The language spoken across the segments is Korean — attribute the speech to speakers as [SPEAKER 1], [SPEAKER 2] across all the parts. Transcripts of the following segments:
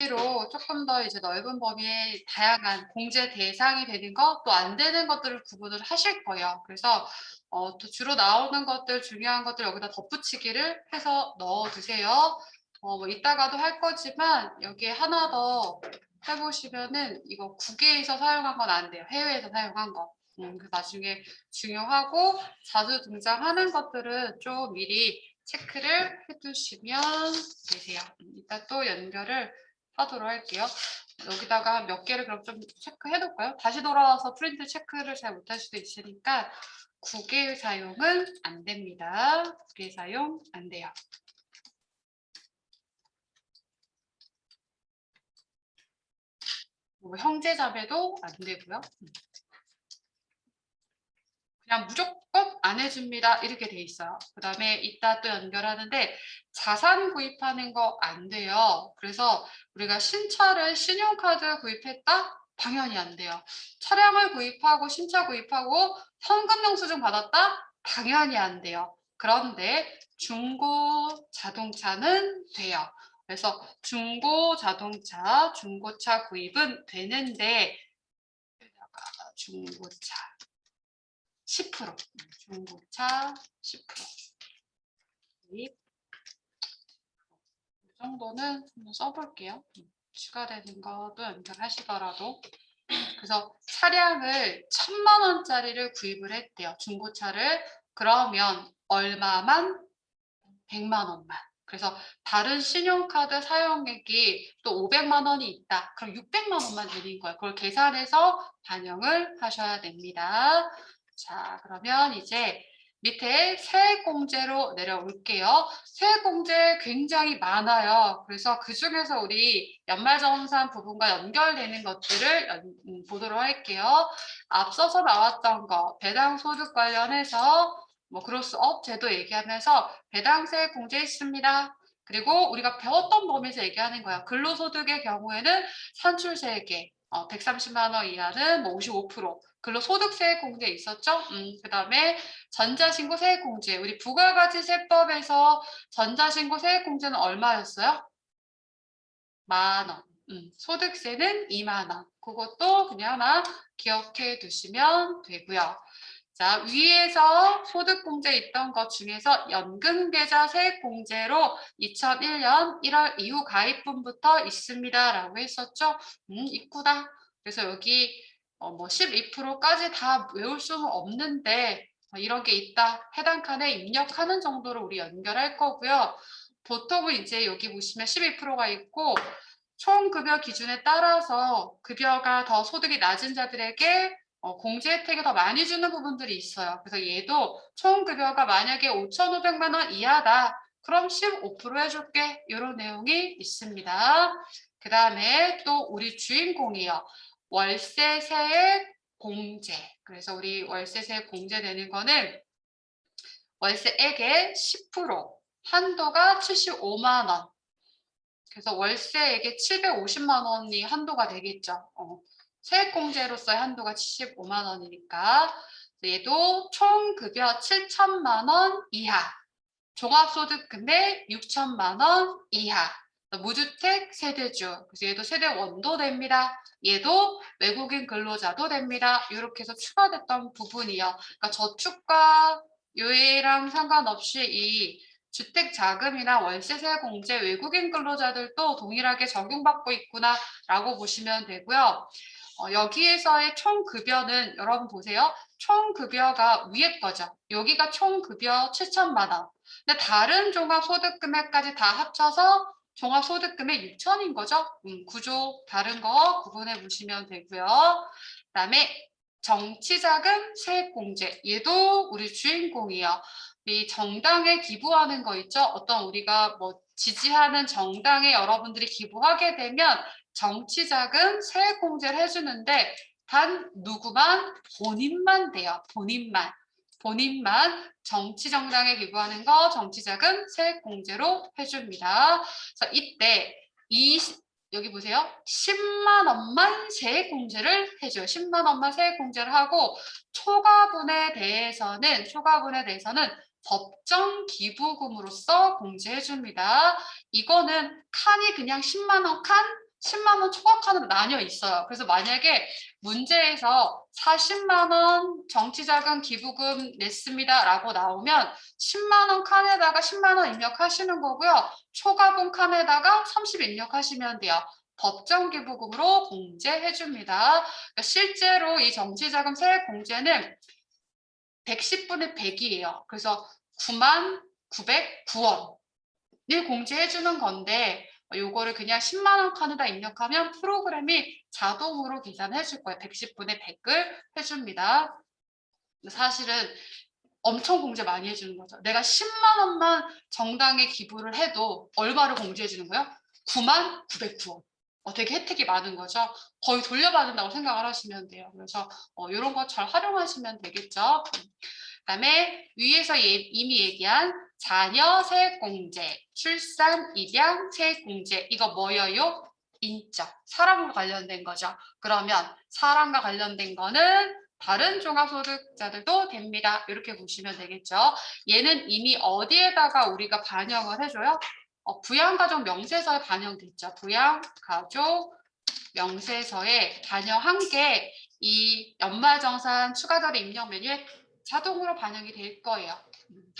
[SPEAKER 1] 로 조금 더 이제 넓은 범위의 다양한 공제 대상이 되는 것, 또 안 되는 것들을 구분을 하실 거예요. 그래서 또 주로 나오는 것들, 중요한 것들 여기다 덧붙이기를 해서 넣어두세요. 뭐 이따가도 할 거지만 여기에 하나 더 해보시면은 이거 국외에서 사용한 건 안 돼요. 해외에서 사용한 거. 그 나중에 중요하고 자주 등장하는 것들은 좀 미리 체크를 해두시면 되세요. 이따 또 연결을 하도록 할게요. 여기다가 몇 개를 그럼 좀 체크해 놓을까요? 다시 돌아와서 프린트 체크를 잘 못할 수도 있으니까 국외 사용은 안 됩니다. 국외 사용 안 돼요. 뭐 형제 자매도 안 되고요. 그냥 무조건 안 해줍니다. 이렇게 돼 있어요. 그 다음에 이따 또 연결하는데 자산 구입하는 거 안 돼요. 그래서 우리가 신차를 신용카드 구입했다? 당연히 안 돼요. 차량을 구입하고 신차 구입하고 현금 영수증 받았다? 당연히 안 돼요. 그런데 중고 자동차는 돼요. 그래서 중고 자동차, 중고차 구입은 되는데 중고차 10%, 중고차 10%. 이 정도는 한번 써볼게요. 추가되는 것도 연결하시더라도. 그래서 차량을 1,000만 원짜리를 구입을 했대요. 중고차를. 그러면 얼마만? 100만 원만. 그래서 다른 신용카드 사용액이 또 500만 원이 있다. 그럼 600만 원만 되는 거예요. 그걸 계산해서 반영을 하셔야 됩니다. 자, 그러면 이제 밑에 세액공제로 내려올게요. 세액공제 굉장히 많아요. 그래서 그 중에서 우리 연말정산 부분과 연결되는 것들을 보도록 할게요. 앞서서 나왔던 거, 배당소득 관련해서 뭐 그로스업 제도 얘기하면서 배당세 공제 있습니다. 그리고 우리가 배웠던 범위에서 얘기하는 거야. 근로소득의 경우에는 산출세액에 130만 원 이하는 뭐 55%, 근로소득세 공제 있었죠? 그 다음에 전자신고 세액 공제. 우리 부가가치세법에서 전자신고 세액 공제는 얼마였어요? 10,000원. 소득세는 20,000원. 그것도 그냥 하나 기억해 두시면 되고요. 자, 위에서 소득공제 있던 것 중에서 연금계좌 세액공제로 2001년 1월 이후 가입분부터 있습니다. 라고 했었죠? 있구나. 그래서 여기 뭐 12%까지 다 외울 수는 없는데 이런 게 있다. 해당 칸에 입력하는 정도로 우리 연결할 거고요. 보통은 이제 여기 보시면 12%가 있고 총 급여 기준에 따라서 급여가 더 소득이 낮은 자들에게 공제 혜택이 더 많이 주는 부분들이 있어요. 그래서 얘도 총 급여가 만약에 5,500만 원 이하다. 그럼 15% 해줄게. 이런 내용이 있습니다. 그 다음에 또 우리 주인공이요. 월세세액 공제. 그래서 우리 월세세액 공제되는 거는 월세액의 10%, 한도가 75만 원. 그래서 월세액의 750만 원이 한도가 되겠죠. 세액공제로서의 한도가 75만 원이니까 얘도 총 급여 7천만 원 이하, 종합소득 금액 6천만 원 이하, 무주택 세대주, 그래서 얘도 세대원도 됩니다. 얘도 외국인 근로자도 됩니다. 이렇게 해서 추가됐던 부분이요. 그러니까 저축과 요일랑 상관없이 이 주택자금이나 월세세 공제 외국인 근로자들도 동일하게 적용받고 있구나라고 보시면 되고요. 여기에서의 총급여는 여러분 보세요. 총급여가 위에 거죠. 여기가 총급여 7천만 원. 근데 다른 종합소득금액까지 다 합쳐서 종합소득금액 6천인 거죠. 구조 다른 거 구분해 보시면 되고요. 그다음에 정치자금 세액공제. 얘도 우리 주인공이에요. 이 정당에 기부하는 거 있죠? 어떤 우리가 뭐 지지하는 정당에 여러분들이 기부하게 되면 정치자금 세액공제를 해주는데 단 누구만? 본인만 돼요. 본인만 정치정당에 기부하는 거 정치자금 세액공제로 해줍니다. 그래서 이때 여기 보세요. 10만 원만 세액공제를 해줘요. 10만 원만 세액공제를 하고 초과분에 대해서는 법정 기부금으로서 공제해줍니다. 이거는 칸이 그냥 10만 원 칸, 10만 원 초과카드로 나뉘어 있어요. 그래서 만약에 문제에서 40만 원 정치자금 기부금 냈습니다라고 나오면 10만 원 칸에다가 10만 원 입력하시는 거고요. 초과분 칸에다가 30 입력하시면 돼요. 법정 기부금으로 공제해 줍니다. 그러니까 실제로 이 정치자금 세액 공제는 110분의 100이에요. 그래서 9만 909원을 공제해 주는 건데 요거를 그냥 10만 원 칸에다 입력하면 프로그램이 자동으로 계산해 줄 거예요. 110분의 100을 해줍니다. 사실은 엄청 공제 많이 해주는 거죠. 내가 10만 원만 정당에 기부를 해도 얼마를 공제해 주는 거예요? 9만 909원. 되게 혜택이 많은 거죠. 거의 돌려받는다고 생각을 하시면 돼요. 그래서 이런 거 잘 활용하시면 되겠죠. 그다음에 위에서 이미 얘기한 자녀 세액공제, 출산, 입양 세액공제 이거 뭐예요? 인적, 사람과 관련된 거죠. 그러면 사람과 관련된 거는 다른 종합소득자들도 됩니다. 이렇게 보시면 되겠죠. 얘는 이미 어디에다가 우리가 반영을 해줘요? 부양가족 명세서에 반영됐죠. 부양가족 명세서에 반영한 게 이 연말정산 추가자료 입력 메뉴에 자동으로 반영이 될 거예요.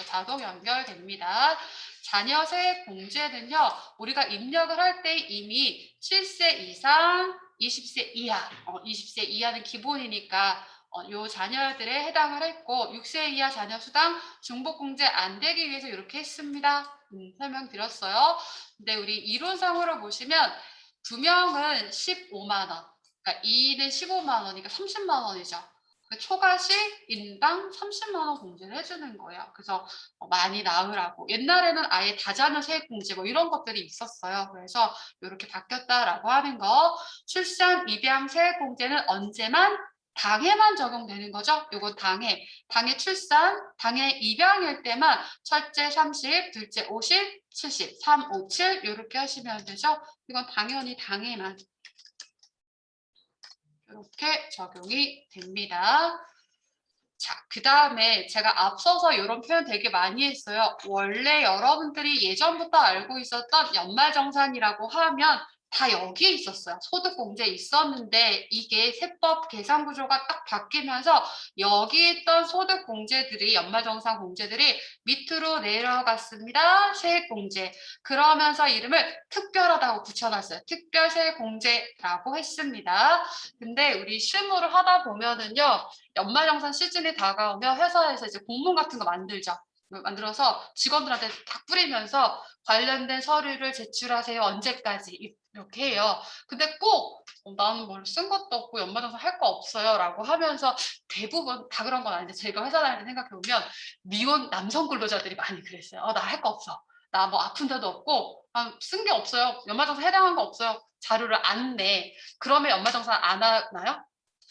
[SPEAKER 1] 자동 연결됩니다. 자녀 세액 공제는요. 우리가 입력을 할 때 이미 7세 이상, 20세 이하, 20세 이하는 기본이니까 요 자녀들에 해당을 했고 6세 이하 자녀 수당 중복 공제 안 되기 위해서 이렇게 했습니다. 설명드렸어요. 근데 우리 이론상으로 보시면 2명은 15만 원, 그러니까 2는 15만 원이니까 30만 원이죠. 초과시 인당 30만 원 공제를 해주는 거예요. 그래서 많이 나으라고. 옛날에는 아예 다자녀 세액 공제 뭐 이런 것들이 있었어요. 그래서 이렇게 바뀌었다라고 하는 거. 출산, 입양 세액 공제는 언제만? 당해만 적용되는 거죠. 요건 당해 출산, 당해 입양일 때만 첫째 30, 둘째 50, 70, 3, 5, 7 이렇게 하시면 되죠. 이건 당연히 당해만 이렇게 적용이 됩니다. 자, 그 다음에 제가 앞서서 이런 표현 되게 많이 했어요. 원래 여러분들이 예전부터 알고 있었던 연말정산이라고 하면 다 여기에 있었어요. 소득공제 있었는데 이게 세법 계산구조가 딱 바뀌면서 여기 있던 소득공제들이 연말정산 공제들이 밑으로 내려갔습니다. 세액공제. 그러면서 이름을 특별하다고 붙여놨어요. 특별세액공제라고 했습니다. 근데 우리 실무를 하다 보면은요. 연말정산 시즌이 다가오면 회사에서 이제 공문 같은 거 만들죠. 만들어서 직원들한테 딱 뿌리면서 관련된 서류를 제출하세요. 언제까지 이렇게 해요. 근데 꼭 나는 뭘 쓴 것도 없고 연말정산 할 거 없어요 라고 하면서 대부분 다 그런 건 아닌데 제가 회사 다닐 때 생각해보면 미혼 남성 근로자들이 많이 그랬어요. 나 할 거 없어. 나 뭐 아픈 데도 없고 쓴 게 없어요. 연말정산 해당한 거 없어요. 자료를 안 내. 그러면 연말정산 안 하나요?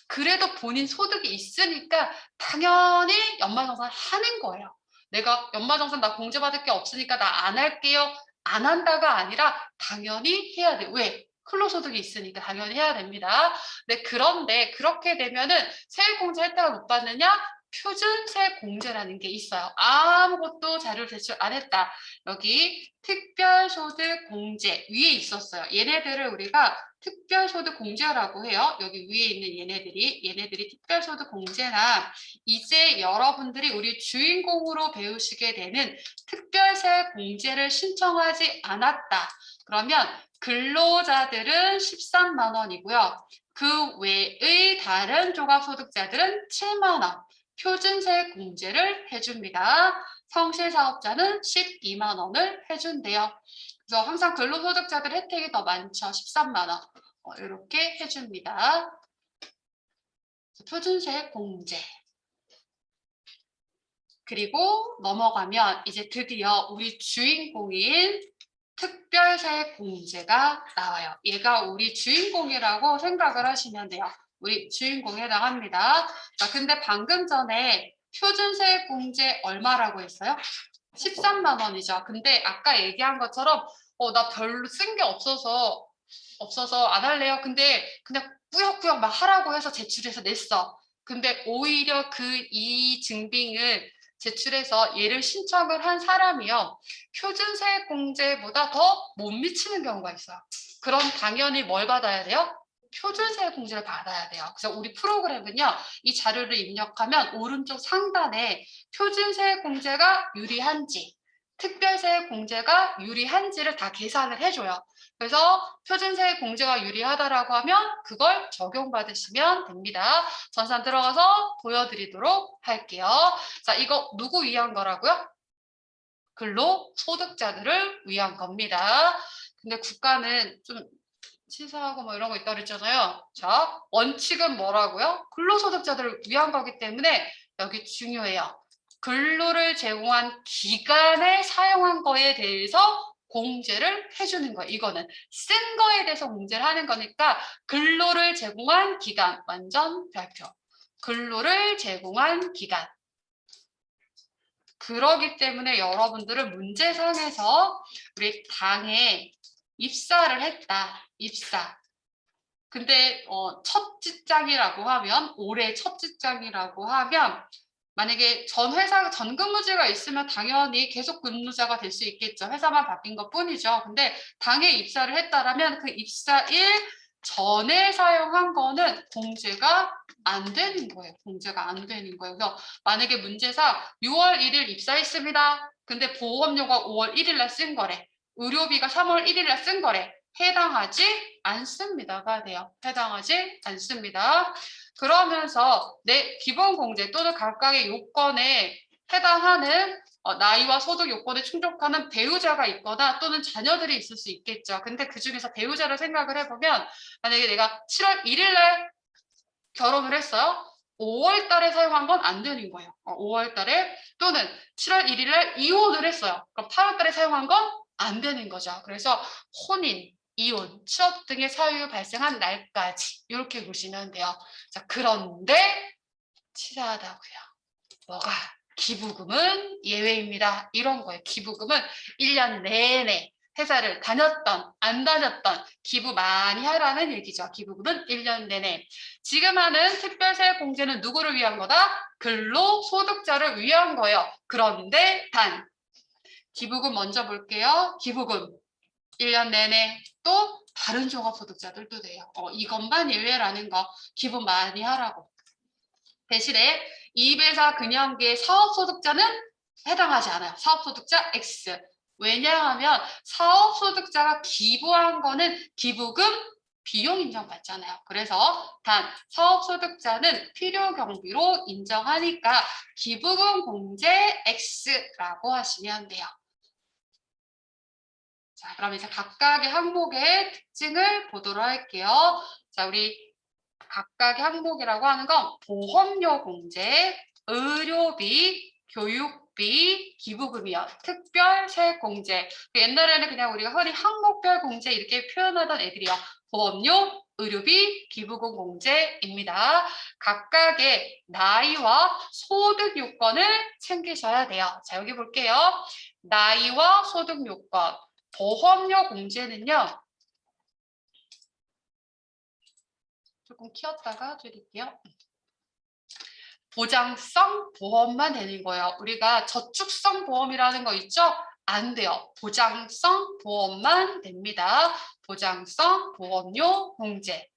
[SPEAKER 1] 그래도 본인 소득이 있으니까 당연히 연말정산 하는 거예요. 내가 연말정산 나 공제받을 게 없으니까 나 안 할게요. 안 한다가 아니라 당연히 해야 돼. 왜? 근로소득이 있으니까 당연히 해야 됩니다. 네, 그런데 그렇게 되면은 세액공제 혜택을 못 받느냐? 표준세 공제라는 게 있어요. 아무것도 자료를 제출 안 했다. 여기 특별소득 공제 위에 있었어요. 얘네들을 우리가 특별소득 공제라고 해요. 여기 위에 있는 얘네들이 특별소득 공제나 이제 여러분들이 우리 주인공으로 배우시게 되는 특별세 공제를 신청하지 않았다. 그러면 근로자들은 13만 원이고요. 그 외의 다른 종합소득자들은 7만 원. 표준세 공제를 해줍니다. 성실사업자는 12만 원을 해준대요. 그래서 항상 근로소득자들 혜택이 더 많죠. 13만 원. 이렇게 해줍니다. 표준세 공제. 그리고 넘어가면 이제 드디어 우리 주인공인 특별세 공제가 나와요. 얘가 우리 주인공이라고 생각을 하시면 돼요. 우리 주인공에 해당합니다. 자, 근데 방금 전에 표준세 공제 얼마라고 했어요? 13만 원이죠. 근데 아까 얘기한 것처럼 나 별로 쓴 게 없어서 안 할래요. 근데 그냥 꾸역꾸역 막 하라고 해서 제출해서 냈어. 근데 오히려 이 증빙을 제출해서 얘를 신청을 한 사람이요. 표준세액 공제보다 더 못 미치는 경우가 있어요. 그럼 당연히 뭘 받아야 돼요? 표준세 공제를 받아야 돼요. 그래서 우리 프로그램은요, 이 자료를 입력하면 오른쪽 상단에 표준세 공제가 유리한지, 특별세 공제가 유리한지를 다 계산을 해줘요. 그래서 표준세 공제가 유리하다라고 하면 그걸 적용받으시면 됩니다. 전산 들어가서 보여드리도록 할게요. 자, 이거 누구 위한 거라고요? 근로소득자들을 위한 겁니다. 근데 국가는 좀 시사하고 뭐 이런 거 있다 그랬잖아요. 자, 원칙은 뭐라고요? 근로소득자들을 위한 거기 때문에 여기 중요해요. 근로를 제공한 기간에 사용한 거에 대해서 공제를 해주는 거예요. 이거는 쓴 거에 대해서 공제를 하는 거니까 근로를 제공한 기간 완전 별표. 근로를 제공한 기간. 그러기 때문에 여러분들은 문제상에서 우리 당에 입사를 했다. 입사. 근데 첫 직장이라고 하면 올해 첫 직장이라고 하면 만약에 전 회사 전 근무지가 있으면 당연히 계속 근무자가 될 수 있겠죠. 회사만 바뀐 것뿐이죠. 근데 당에 입사를 했다라면 그 입사일 전에 사용한 거는 공제가 안 되는 거예요. 공제가 안 되는 거예요. 그래서 만약에 문제상 6월 1일 입사했습니다. 근데 보험료가 5월 1일 날 쓴 거래. 의료비가 3월 1일 날 쓴 거래. 해당하지 않습니다가 돼요. 해당하지 않습니다. 그러면서 내 기본공제 또는 각각의 요건에 해당하는 나이와 소득 요건에 충족하는 배우자가 있거나 또는 자녀들이 있을 수 있겠죠. 근데 그중에서 배우자를 생각을 해보면 만약에 내가 7월 1일 날 결혼을 했어요. 5월 달에 사용한 건 안 되는 거예요. 5월 달에 또는 7월 1일 날 이혼을 했어요. 그럼 8월 달에 사용한 건 안 되는 거죠. 그래서 혼인, 이혼, 취업 등의 사유 발생한 날까지 이렇게 보시면 돼요. 자, 그런데 치사하다고요. 뭐가? 기부금은 예외입니다. 이런 거예요. 기부금은 1년 내내 회사를 다녔던 안 다녔던 기부 많이 하라는 얘기죠. 기부금은 1년 내내. 지금 하는 특별세 공제는 누구를 위한 거다? 근로소득자를 위한 거예요. 그런데 단 기부금 먼저 볼게요. 기부금 1년 내내 또 다른 종합소득자들도 돼요. 이것만 예외라는 거 기부 많이 하라고. 대신에 이배사 근영계 사업소득자는 해당하지 않아요. 사업소득자 X. 왜냐하면 사업소득자가 기부한 거는 기부금 비용 인정받잖아요. 그래서 단 사업소득자는 필요경비로 인정하니까 기부금 공제 X라고 하시면 돼요. 자, 그럼 이제 각각의 항목의 특징을 보도록 할게요. 자, 우리 각각의 항목이라고 하는 건 보험료 공제, 의료비, 교육비, 기부금이요. 특별세 공제. 옛날에는 그냥 우리가 흔히 항목별 공제 이렇게 표현하던 애들이요. 보험료, 의료비, 기부금 공제입니다. 각각의 나이와 소득 요건을 챙기셔야 돼요. 자, 여기 볼게요. 나이와 소득 요건. 보험료 공제는요. 조금 키웠다가 줄일게요. 보장성 보험만 되는 거예요. 우리가 저축성 보험이라는 거 있죠? 안 돼요. 보장성 보험만 됩니다. 보장성 보험료 공제.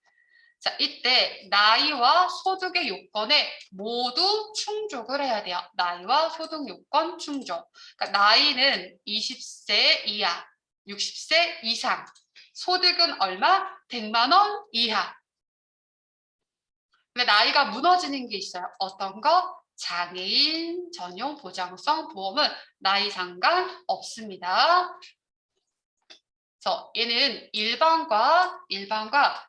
[SPEAKER 1] 자, 이때 나이와 소득의 요건에 모두 충족을 해야 돼요. 나이와 소득 요건 충족. 그러니까 나이는 20세 이하, 60세 이상, 소득은 얼마? 100만 원 이하. 근데 나이가 무너지는 게 있어요. 어떤 거? 장애인 전용 보장성 보험은 나이 상관 없습니다. 그래서 얘는 일반과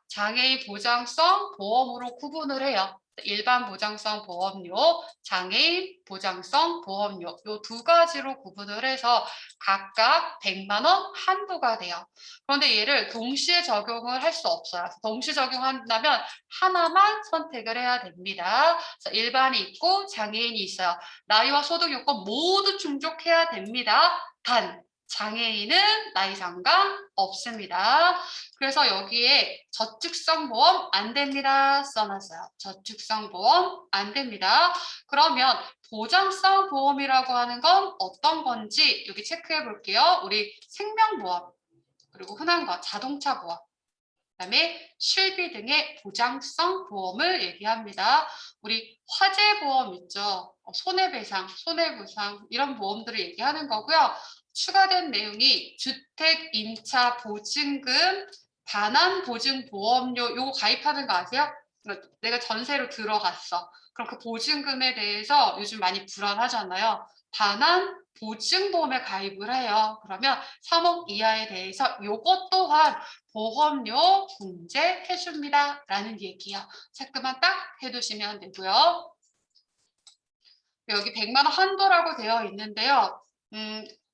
[SPEAKER 1] 장애인 보장성 보험으로 구분을 해요. 일반 보장성 보험료, 장애인 보장성 보험료 이 두 가지로 구분을 해서 각각 100만 원 한도가 돼요. 그런데 얘를 동시에 적용을 할 수 없어요. 동시 적용한다면 하나만 선택을 해야 됩니다. 일반이 있고 장애인이 있어요. 나이와 소득 요건 모두 충족해야 됩니다. 단 장애인은 나이 상관 없습니다. 그래서 여기에 저축성 보험 안 됩니다. 써놨어요. 저축성 보험 안 됩니다. 그러면 보장성 보험이라고 하는 건 어떤 건지 여기 체크해 볼게요. 우리 생명보험, 그리고 흔한 거 자동차 보험. 그다음에 실비 등의 보장성 보험을 얘기합니다. 우리 화재보험 있죠. 손해배상, 손해보상 이런 보험들을 얘기하는 거고요. 추가된 내용이 주택 임차 보증금, 반환보증보험료 요거 가입하는 거 아세요? 내가 전세로 들어갔어. 그럼 그 보증금에 대해서 요즘 많이 불안하잖아요. 반환 보증보험에 가입을 해요. 그러면 3억 이하에 대해서 요것 또한 보험료 공제해 줍니다. 라는 얘기요. 체크만 딱 해두시면 되고요. 여기 100만 원 한도라고 되어 있는데요.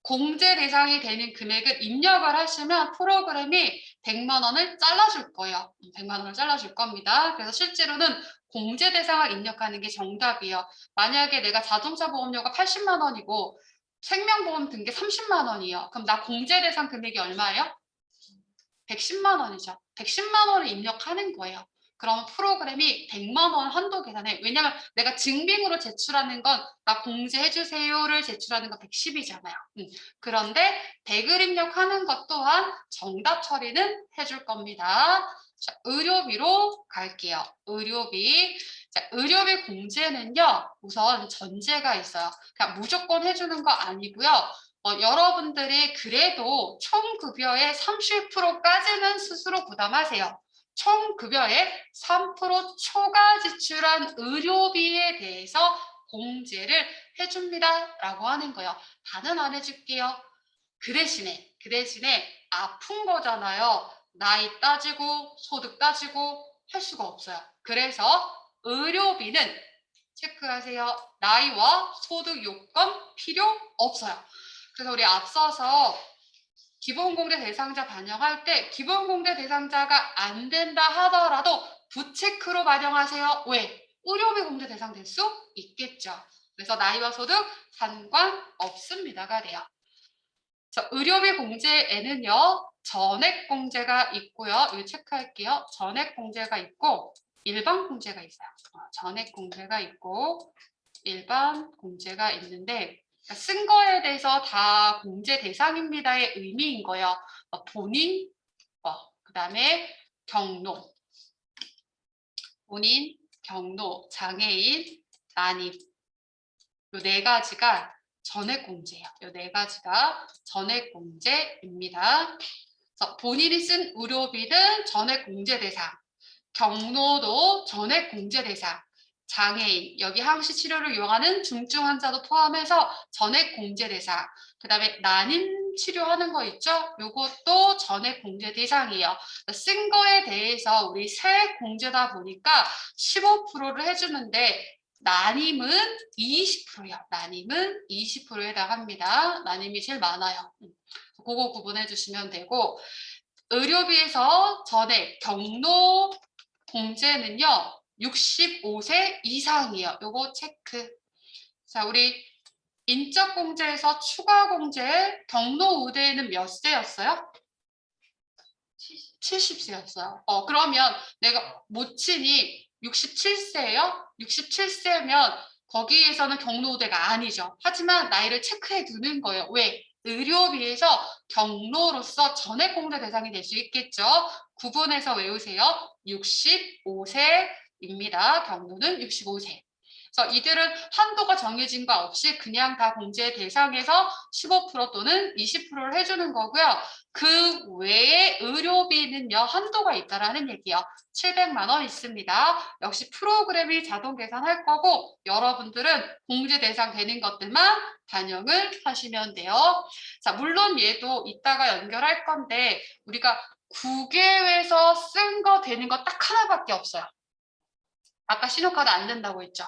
[SPEAKER 1] 공제 대상이 되는 금액을 입력을 하시면 프로그램이 100만 원을 잘라줄 거예요. 100만 원을 잘라줄 겁니다. 그래서 실제로는 공제 대상을 입력하는 게 정답이에요. 만약에 내가 자동차 보험료가 80만 원이고 생명보험 등기 30만 원이에요. 그럼 나 공제 대상 금액이 얼마예요? 110만 원이죠. 110만 원을 입력하는 거예요. 그럼 프로그램이 100만 원 한도 계산해. 왜냐면 내가 증빙으로 제출하는 건 나 공제해주세요를 제출하는 건 110이잖아요. 그런데 100을 입력하는 것 또한 정답 처리는 해줄 겁니다. 자, 의료비로 갈게요. 의료비. 자, 의료비 공제는요. 우선 전제가 있어요. 그냥 무조건 해주는 거 아니고요. 여러분들이 그래도 총 급여의 30%까지는 스스로 부담하세요. 총 급여의 3% 초과 지출한 의료비에 대해서 공제를 해줍니다. 라고 하는 거예요. 다는 안 해줄게요. 그 대신에 아픈 거잖아요. 나이 따지고 소득 따지고 할 수가 없어요. 그래서 의료비는 체크하세요. 나이와 소득 요건 필요 없어요. 그래서 우리 앞서서 기본공제 대상자 반영할 때 기본공제 대상자가 안 된다 하더라도 부체크로 반영하세요. 왜? 의료비 공제 대상 될 수 있겠죠. 그래서 나이와 소득 상관없습니다가 돼요. 자, 의료비 공제에는요. 전액 공제가 있고요. 이거 체크할게요. 전액 공제가 있고 일반 공제가 있어요. 전액 공제가 있고 일반 공제가 있는데 쓴 거에 대해서 다 공제 대상입니다의 의미인 거예요. 본인, 그다음에 경로, 본인, 경로, 장애인, 난임 요 네 가지가 전액 공제예요. 요 네 가지가 전액 공제입니다. 그래서 본인이 쓴 의료비는 전액 공제 대상, 경로도 전액 공제 대상, 장애인, 여기 항시 치료를 이용하는 중증 환자도 포함해서 전액 공제 대상, 그 다음에 난임 치료하는 거 있죠? 요것도 전액 공제 대상이에요. 쓴 거에 대해서 우리 세액 공제다 보니까 15%를 해주는데 난임은 20%요. 난임은 20%에 해당합니다. 난임이 제일 많아요. 그거 구분해 주시면 되고 의료비에서 전액 경로 공제는요. 65세 이상이에요. 요거 체크. 자, 우리 인적 공제에서 추가 공제 경로 의대에는 몇 세였어요? 70세였어요. 그러면 내가 모친이 67세예요? 67세면 거기에서는 경로우대가 아니죠. 하지만 나이를 체크해 두는 거예요. 왜? 의료비에서 경로로서 전액 공제 대상이 될 수 있겠죠. 구분해서 외우세요. 65세입니다. 경로는 65세. 그래서 이들은 한도가 정해진 거 없이 그냥 다 공제 대상에서 15% 또는 20%를 해주는 거고요. 그 외에 의료비는요, 한도가 있다라는 얘기요. 700만 원 있습니다. 역시 프로그램이 자동 계산할 거고 여러분들은 공제 대상 되는 것들만 반영을 하시면 돼요. 자, 물론 얘도 이따가 연결할 건데 우리가 국외에서 쓴 거 되는 거 딱 하나밖에 없어요. 아까 신용카드 안 된다고 했죠.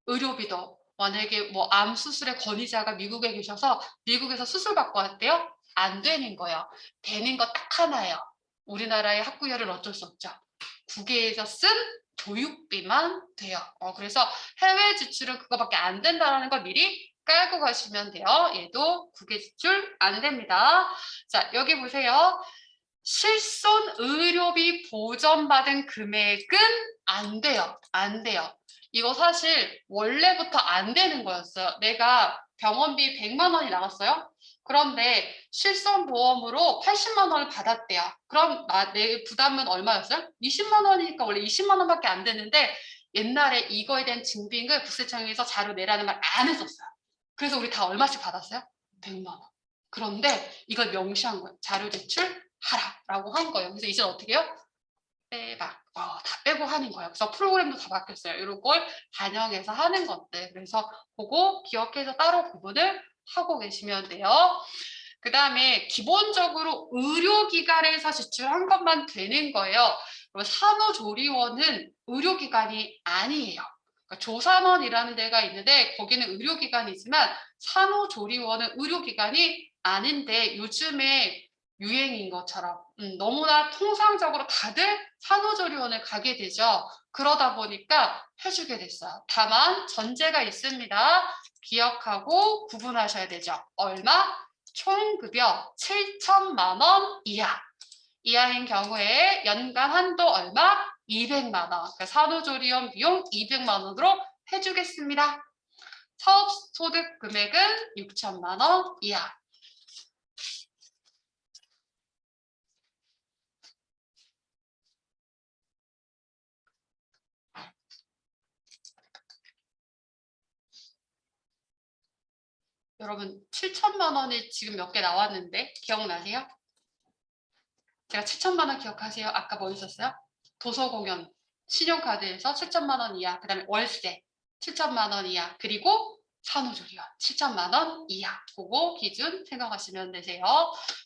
[SPEAKER 1] 의료비도 만약에 뭐 암 수술의 권위자가 미국에 계셔서 미국에서 수술 받고 왔대요. 안 되는 거예요. 되는 거 딱 하나예요. 우리나라의 학구열은 어쩔 수 없죠. 국외에서 쓴 교육비만 돼요. 그래서 해외 지출은 그거밖에 안 된다는 걸 미리 깔고 가시면 돼요. 얘도 국외 지출 안 됩니다. 자, 여기 보세요. 실손 의료비 보전받은 금액은 안 돼요. 안 돼요. 이거 사실 원래부터 안 되는 거였어요. 내가 병원비 100만 원이 나갔어요. 그런데 실손보험으로 80만 원을 받았대요. 그럼 내 부담은 얼마였어요? 20만 원이니까 원래 20만 원밖에 안 되는데 옛날에 이거에 대한 증빙을 국세청에서 자료 내라는 말 안 했었어요. 그래서 우리 다 얼마씩 받았어요? 100만 원. 그런데 이걸 명시한 거예요. 자료 제출하라라고 한 거예요. 그래서 이제 어떻게 해요? 다 빼고 하는 거예요. 그래서 프로그램도 다 바뀌었어요. 이런 걸 반영해서 하는 것들. 그래서 그거 기억해서 따로 구분을 하고 계시면 돼요. 그 다음에 기본적으로 의료기관에서 제출한 것만 되는 거예요. 산후조리원은 의료기관이 아니에요. 그러니까 조산원이라는 데가 있는데 거기는 의료기관이지만 산후조리원은 의료기관이 아닌데 요즘에 유행인 것처럼 너무나 통상적으로 다들 산후조리원을 가게 되죠. 그러다 보니까 해주게 됐어요. 다만 전제가 있습니다. 기억하고 구분하셔야 되죠. 얼마? 총급여 7천만 원 이하. 이하인 경우에 연간 한도 얼마? 200만 원. 그러니까 산후조리원 비용 200만 원으로 해주겠습니다. 사업소득 금액은 6천만 원 이하. 여러분 7천만 원이 지금 몇 개 나왔는데 기억나세요? 제가 7천만 원 기억하세요? 아까 뭐 있었어요? 도서공연, 신용카드에서 7천만 원 이하, 그 다음에 월세 7천만 원 이하, 그리고 산후조리원 7천만 원 이하. 그거 기준 생각하시면 되세요.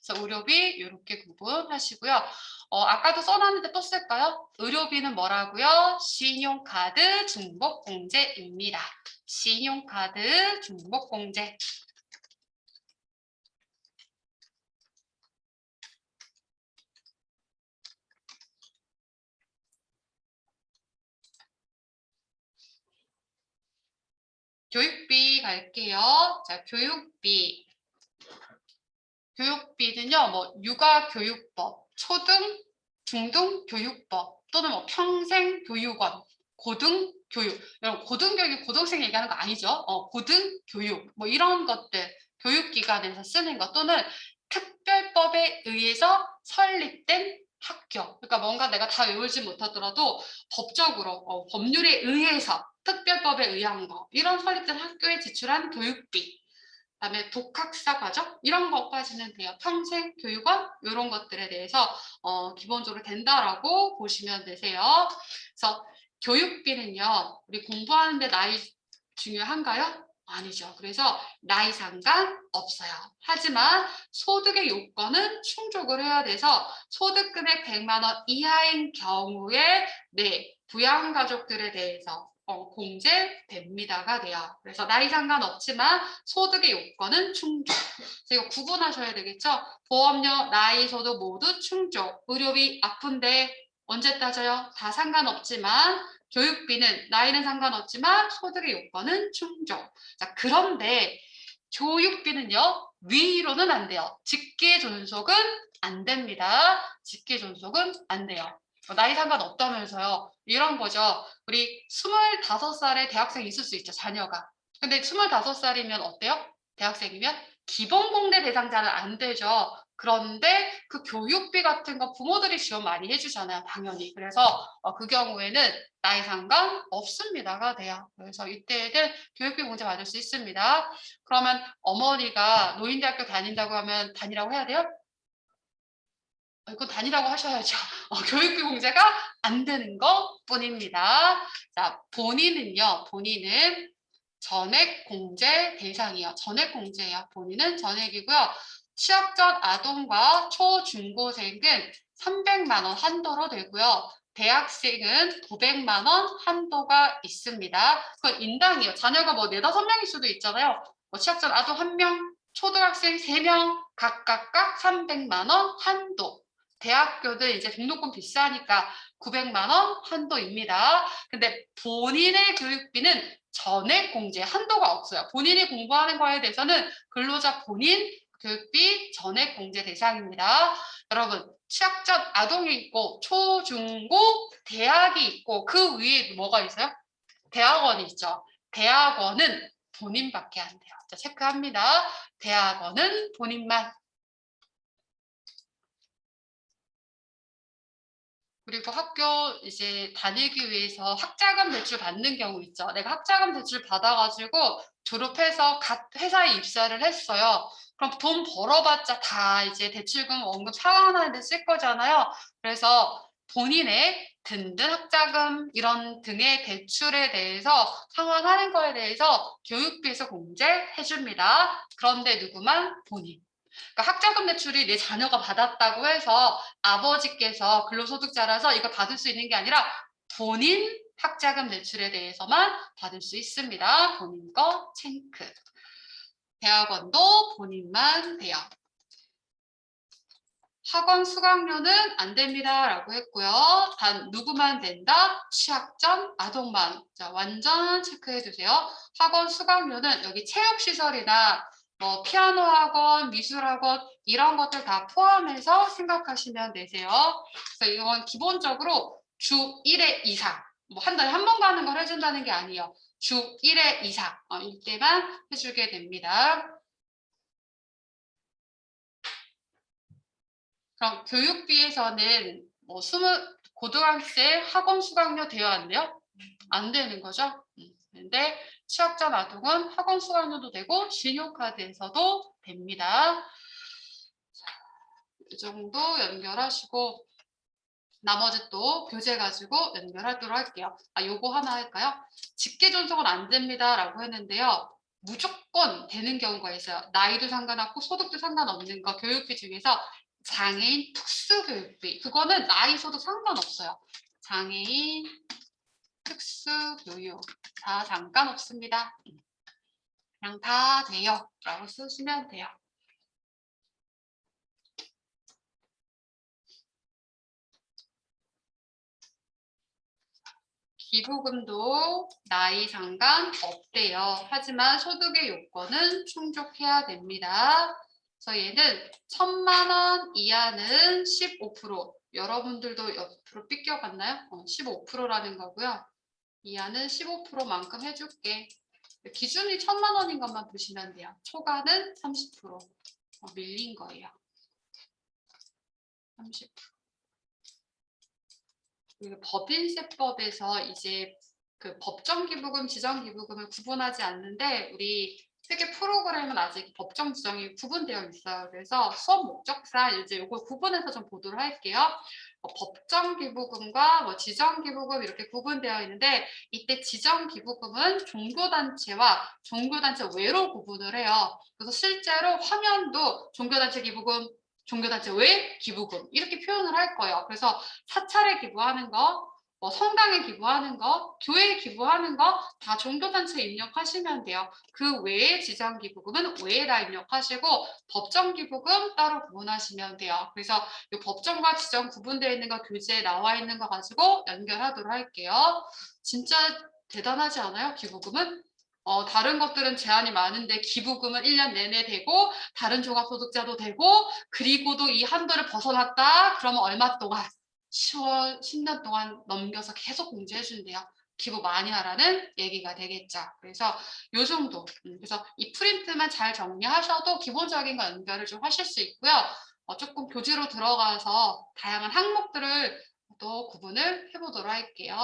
[SPEAKER 1] 그래서 의료비 이렇게 구분하시고요. 아까도 써놨는데 또 쓸까요? 의료비는 뭐라고요? 신용카드 중복공제입니다. 신용카드 중복공제. 교육비 갈게요. 자, 교육비. 교육비는요, 뭐 육아교육법, 초등, 중등 교육법 또는 뭐 평생교육원, 고등교육. 여러분 고등교육이 고등생 얘기하는 거 아니죠? 고등교육 뭐 이런 것들 교육기관에서 쓰는 것 또는 특별법에 의해서 설립된 학교. 그러니까 뭔가 내가 다 외우지 못하더라도 법적으로 법률에 의해서 특별법에 의한 거 이런 설립된 학교에 지출한 교육비. 그다음에 독학사 과정 이런 것까지는 돼요. 평생 교육원 이런 것들에 대해서 기본적으로 된다라고 보시면 되세요. 그래서 교육비는요. 우리 공부하는데 나이 중요한가요? 아니죠. 그래서 나이 상관 없어요. 하지만 소득의 요건은 충족을 해야 돼서 소득 금액 100만 원 이하인 경우에 부양가족들에 대해서 공제됩니다가 돼요. 그래서 나이 상관없지만 소득의 요건은 충족. 그래서 이거 구분하셔야 되겠죠? 보험료, 나이, 소득 모두 충족. 의료비 아픈데 언제 따져요? 다 상관없지만 교육비는 나이는 상관없지만 소득의 요건은 충족. 자, 그런데 교육비는요. 위로는 안 돼요. 직계 존속은 안 됩니다. 직계 존속은 안 돼요. 나이 상관없다면서요. 이런 거죠. 우리 25살의 대학생이 있을 수 있죠. 자녀가. 근데 25살이면 어때요? 대학생이면 기본공대 대상자는 안 되죠. 그런데 그 교육비 같은 거 부모들이 지원 많이 해주잖아요. 당연히. 그래서 그 경우에는 나이 상관 없습니다가 돼요. 그래서 이때는 교육비 공제 받을 수 있습니다. 그러면 어머니가 노인대학교 다닌다고 하면 다니라고 해야 돼요? 이거 다니라고 하셔야죠. 교육비 공제가 안 되는 것 뿐입니다. 자, 본인은 전액 공제 대상이요. 전액 공제예요. 본인은 전액이고요. 취업 전 아동과 초중고생은 300만 원 한도로 되고요. 대학생은 900만 원 한도가 있습니다. 그건 인당이요. 자녀가 뭐 4, 5명일 수도 있잖아요. 취업 전 아동 1명, 초등학생 3명, 각각 300만 원 한도. 대학교들 이제 등록금 비싸니까 900만 원 한도입니다. 근데 본인의 교육비는 전액 공제 한도가 없어요. 본인이 공부하는 거에 대해서는 근로자 본인 교육비 전액 공제 대상입니다. 여러분 취학 전 아동이 있고 초중고 대학이 있고 그 위에 뭐가 있어요? 대학원이 있죠. 대학원은 본인밖에 안 돼요. 자, 체크합니다. 대학원은 본인만. 그리고 학교 이제 다니기 위해서 학자금 대출 받는 경우 있죠. 내가 학자금 대출 받아가지고 졸업해서 갓 회사에 입사를 했어요. 그럼 돈 벌어봤자 다 이제 대출금, 원금 상환하는 데 쓸 거잖아요. 그래서 본인의 든든 학자금 이런 등의 대출에 대해서 상환하는 거에 대해서 교육비에서 공제해 줍니다. 그런데 누구만? 본인. 그러니까 학자금 대출이 내 자녀가 받았다고 해서 아버지께서 근로소득자라서 이걸 받을 수 있는 게 아니라 본인 학자금 대출에 대해서만 받을 수 있습니다. 본인 거 체크. 대학원도 본인만 돼요. 학원 수강료는 안 됩니다. 라고 했고요. 단 누구만 된다? 취약점, 아동만. 자, 완전 체크해 주세요. 학원 수강료는 여기 체육시설이나 뭐 피아노 학원, 미술 학원 이런 것들 다 포함해서 생각하시면 되세요. 그래서 이건 기본적으로 주 1회 이상, 뭐 한 달에 한 번 가는 걸 해준다는 게 아니에요. 주 1회 이상 이때만 해주게 됩니다. 그럼 교육비에서는 뭐 고등학생 학원 수강료 돼야 안 돼요? 안 되는 거죠. 근데 취약자 아동은 학원 수강료도 되고 신용카드에서도 됩니다. 이 정도 연결하시고 나머지 또 교재 가지고 연결하도록 할게요. 요거 하나 할까요? 직계 존속은 안 됩니다 라고 했는데요. 무조건 되는 경우가 있어요. 나이도 상관없고 소득도 상관없는 거 교육비 중에서 장애인 특수교육비. 그거는 나이 소득 상관없어요. 장애인 특수교육 다 상관없습니다. 그냥 다 돼요 라고 쓰시면 돼요. 기부금도 나이 상관 없대요. 하지만 소득의 요건은 충족해야 됩니다. 그래서 얘는 1,000만 원 이하는 15%. 여러분들도 옆으로 삐껴갔나요? 15%라는 거고요. 이하는 15%만큼 해줄게. 기준이 1,000만 원인 것만 보시면 돼요. 초과는 30%. 밀린 거예요. 30%. 그리고 법인세법에서 이제 그 법정기부금, 지정기부금을 구분하지 않는데 우리 회계 프로그램은 아직 법정 지정이 구분되어 있어요. 그래서 수업 목적상 이제 이걸 구분해서 좀 보도록 할게요. 법정기부금과 뭐 지정기부금 이렇게 구분되어 있는데 이때 지정기부금은 종교단체와 종교단체 외로 구분을 해요. 그래서 실제로 화면도 종교단체 기부금, 종교단체 외 기부금 이렇게 표현을 할 거예요. 그래서 사찰에 기부하는 거, 뭐 성당에 기부하는 거, 교회에 기부하는 거 다 종교단체에 입력하시면 돼요. 그 외에 지정기부금은 외에다 입력하시고 법정기부금 따로 구분하시면 돼요. 그래서 이 법정과 지정 구분되어 있는 거 교재에 나와 있는 거 가지고 연결하도록 할게요. 진짜 대단하지 않아요? 기부금은? 다른 것들은 제한이 많은데 기부금은 1년 내내 되고 다른 종합소득자도 되고 그리고도 이 한도를 벗어났다 그러면 얼마 동안 10월 10년 동안 넘겨서 계속 공제해 준대요. 기부 많이 하라는 얘기가 되겠죠. 그래서 요 정도. 그래서 이 프린트만 잘 정리하셔도 기본적인 거 연결을 좀 하실 수 있고요. 조금 교재로 들어가서 다양한 항목들을 또 구분을 해보도록 할게요.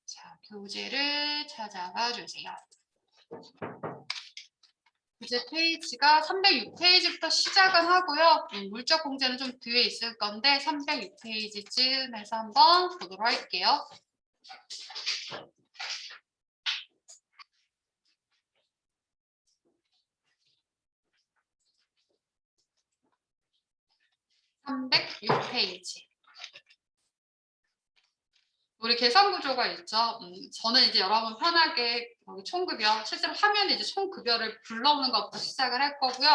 [SPEAKER 1] 자, 교재를 찾아가 주세요. 교재 페이지가 306페이지부터 시작은 하고요. 물적 공제는 좀 뒤에 있을 건데 306페이지쯤에서 한번 보도록 할게요. (306페이지) 우리 계산 구조가 있죠. 저는 이제 여러분 편하게 여기 총급여, 실제로 화면에 이제 총급여를 불러오는 것부터 시작을 할 거고요.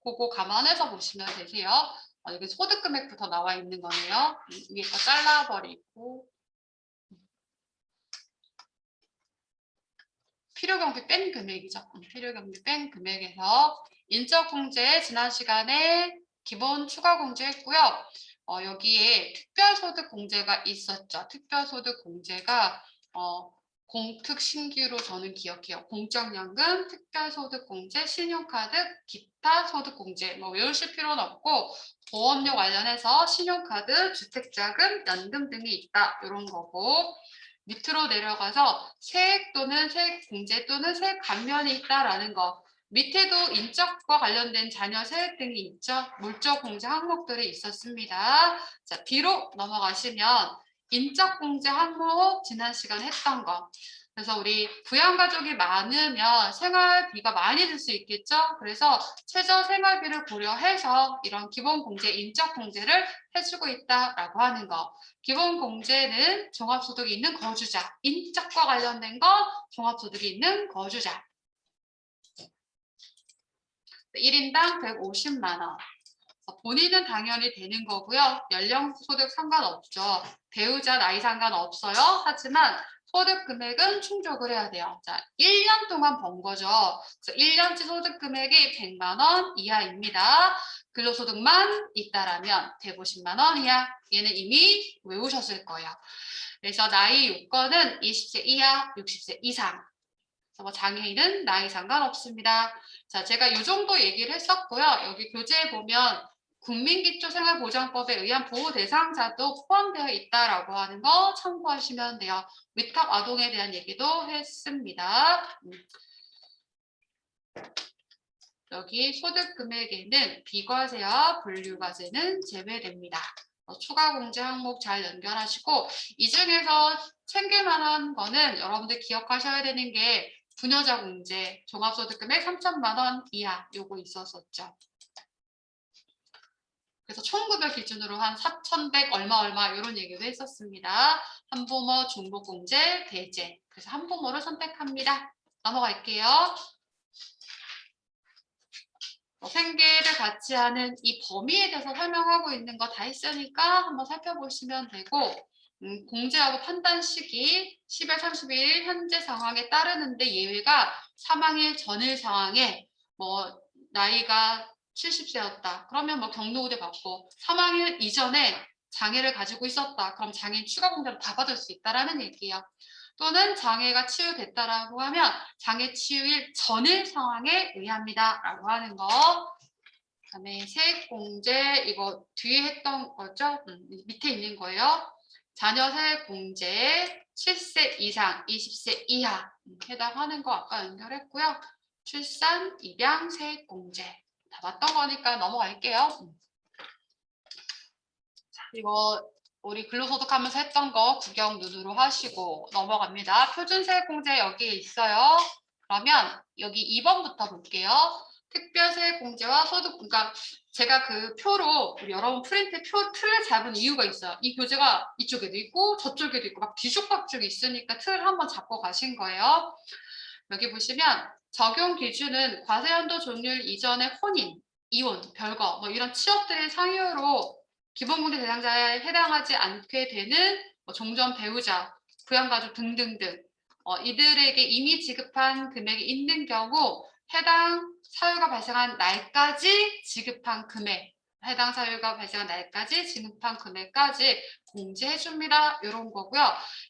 [SPEAKER 1] 그거 감안해서 보시면 되세요. 여기 소득 금액부터 나와 있는 거네요. 위에 거 잘라버리고 필요경비 뺀 금액이죠. 필요경비 뺀 금액에서 인적공제 지난 시간에 기본 추가 공제했고요. 여기에 특별소득 공제가 있었죠. 특별소득 공제가 공특 신규로 저는 기억해요. 공적연금, 특별소득공제, 신용카드, 기타 소득공제. 뭐 외우실 필요는 없고 보험료 관련해서 신용카드, 주택자금, 연금 등이 있다. 이런 거고 밑으로 내려가서 세액 또는 세액공제 또는 세액 감면이 있다라는 거. 밑에도 인적과 관련된 자녀 세액 등이 있죠. 물적 공제 항목들이 있었습니다. 자, 뒤로 넘어가시면 인적공제 항목 지난 시간에 했던 거. 그래서 우리 부양가족이 많으면 생활비가 많이 들 수 있겠죠. 그래서 최저 생활비를 고려해서 이런 기본공제, 인적공제를 해주고 있다라고 하는 거. 기본공제는 종합소득이 있는 거주자, 인적과 관련된 거 종합소득이 있는 거주자. 1인당 150만 원. 본인은 당연히 되는 거고요. 연령, 소득 상관없죠. 배우자 나이 상관없어요. 하지만 소득 금액은 충족을 해야 돼요. 자, 1년 동안 번 거죠. 그래서 1년치 소득 금액이 100만 원 이하입니다. 근로소득만 있다라면 150만 원 이하. 얘는 이미 외우셨을 거예요. 그래서 나이 요건은 20세 이하, 60세 이상. 뭐 장애인은 나이 상관없습니다. 자, 제가 이 정도 얘기를 했었고요. 여기 교재에 보면 국민기초생활보장법에 의한 보호 대상자도 포함되어 있다라고 하는 거 참고하시면 돼요. 위탁 아동에 대한 얘기도 했습니다. 여기 소득 금액에는 비과세와 분류과세는 제외됩니다. 추가 공제 항목 잘 연결하시고 이 중에서 챙길 만한 거는 여러분들 기억하셔야 되는 게 부녀자 공제, 종합소득 금액 3천만 원 이하 요거 있었었죠. 그래서 총급여 기준으로 한 4,100 얼마 이런 얘기도 했었습니다. 한부모, 중복공제, 대제. 그래서 한부모를 선택합니다. 넘어갈게요. 생계를 같이 하는 이 범위에 대해서 설명하고 있는 거 다 했으니까 한번 살펴보시면 되고 공제하고 판단 시기 10월 30일 현재 상황에 따르는데 예외가 사망일 전일 상황에 뭐 나이가 70세였다. 그러면 뭐 경로우대 받고 사망일 이전에 장애를 가지고 있었다. 그럼 장애인 추가 공제를 다 받을 수 있다라는 얘기예요. 또는 장애가 치유됐다라고 하면 장애 치유일 전일 상황에 의합니다. 라고 하는 거. 그다음에 세액공제 이거 뒤에 했던 거죠? 밑에 있는 거예요. 자녀 세액공제 7세 이상, 20세 이하 해당하는 거 아까 연결했고요. 출산, 입양, 세액공제 다 맞던 거니까 넘어갈게요. 자, 이거 우리 근로소득하면서 했던 거 구경 눈으로 하시고 넘어갑니다. 표준세액공제 여기에 있어요. 그러면 여기 2번부터 볼게요. 특별세액공제와 소득, 그러니까 제가 그 표로 우리 여러분 프린트 표 틀을 잡은 이유가 있어요. 이 교재가 이쪽에도 있고 저쪽에도 있고 막 뒤죽박죽 있으니까 틀을 한번 잡고 가신 거예요. 여기 보시면 적용 기준은 과세연도 종료일 이전의 혼인, 이혼, 별거 뭐 이런 취업들의 상여로 기본공제 대상자에 해당하지 않게 되는 종전 배우자, 부양가족 등등등 이들에게 이미 지급한 금액이 있는 경우 해당 사유가 발생한 날까지 지급한 금액, 해당 사유가 발생한 날까지 지급한 금액까지 공제해줍니다. 이런 거고요.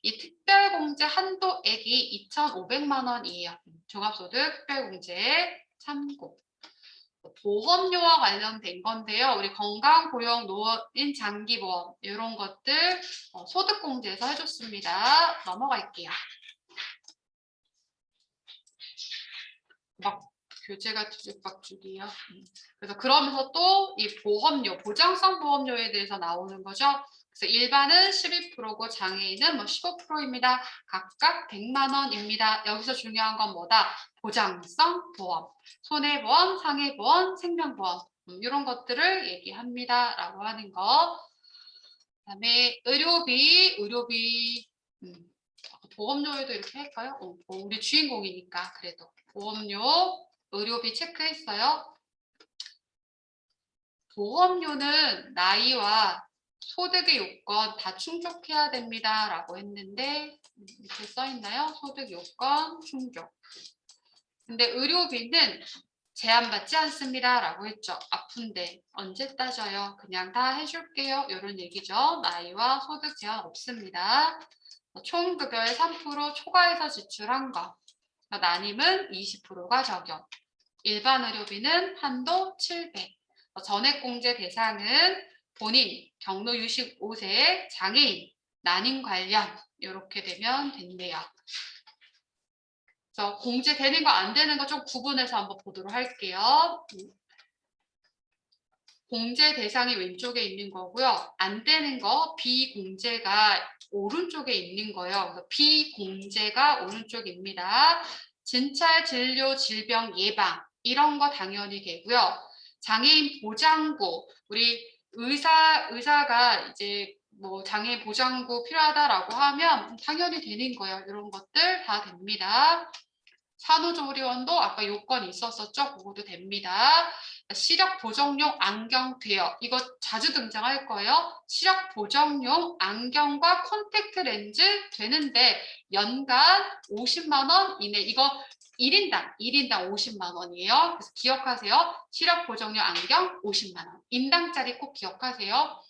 [SPEAKER 1] 이 특별공제 한도액이 2,500만 원이에요. 종합소득 특별공제 참고. 보험료와 관련된 건데요. 우리 건강보험, 노인 장기보험 이런 것들 소득공제에서 해줬습니다. 넘어갈게요. 막 교재가 뒤죽박죽이에요. 그래서 그러면서 또 이 보험료, 보장성 보험료에 대해서 나오는 거죠. 그래서 일반은 12%고 장애인은 뭐 15%입니다. 각각 100만 원입니다. 여기서 중요한 건 뭐다? 보장성 보험, 손해보험, 상해보험, 생명보험 이런 것들을 얘기합니다. 라고 하는 거. 그다음에 의료비 보험료에도 이렇게 할까요? 우리 주인공이니까 그래도 보험료, 의료비 체크했어요. 보험료는 나이와 소득의 요건 다 충족해야 됩니다. 라고 했는데 밑에 써있나요? 소득 요건 충족. 근데 의료비는 제한받지 않습니다. 라고 했죠. 아픈데 언제 따져요? 그냥 다 해줄게요. 이런 얘기죠. 나이와 소득 제한 없습니다. 총급여의 3% 초과해서 지출한 거. 난임은 20%가 적용. 일반 의료비는 한도 700. 전액공제 대상은 본인, 경로 65세, 장애인, 난임 관련 이렇게 되면 된대요. 그래서 공제되는 거 안 되는 거 좀 구분해서 한번 보도록 할게요. 공제 대상이 왼쪽에 있는 거고요. 안 되는 거 비공제가 오른쪽에 있는 거예요. 그래서 비공제가 오른쪽입니다. 진찰, 진료, 질병 예방 이런 거 당연히 되고요. 장애인 보장구 우리 의사가 이제 뭐 장애인 보장구 필요하다라고 하면 당연히 되는 거예요. 이런 것들 다 됩니다. 산후조리원도 아까 요건이 있었었죠? 그것도 됩니다. 시력 보정용 안경 돼요. 이거 자주 등장할 거예요. 시력 보정용 안경과 콘택트 렌즈 되는데 연간 50만 원 이내. 이거 1인당 50만 원이에요. 그래서 기억하세요. 시력 보정용 안경 50만 원. 인당짜리 꼭 기억하세요.